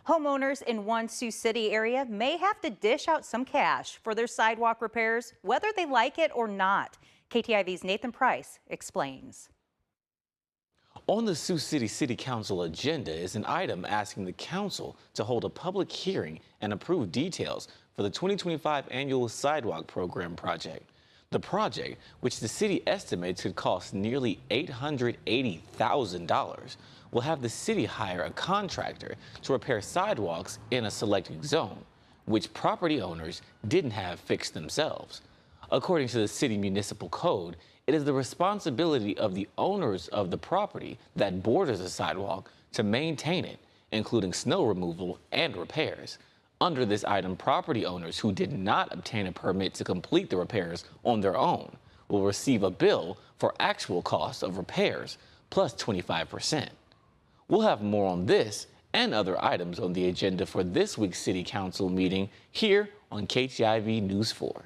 Homeowners in one Sioux City area may have to dish out some cash for their sidewalk repairs, whether they like it or not. KTIV's Nathan Price explains. On the Sioux City City Council agenda is an item asking the council to hold a public hearing and approve details for the 2025 Annual Sidewalk Program Project. The project, which the city estimates could cost nearly $880,000, will have the city hire a contractor to repair sidewalks in a selected zone, which property owners didn't have fixed themselves. According to the city municipal code, it is the responsibility of the owners of the property that borders the sidewalk to maintain it, including snow removal and repairs. Under this item, property owners who did not obtain a permit to complete the repairs on their own will receive a bill for actual costs of repairs plus 25%. We'll have more on this and other items on the agenda for this week's City Council meeting here on KTIV News 4.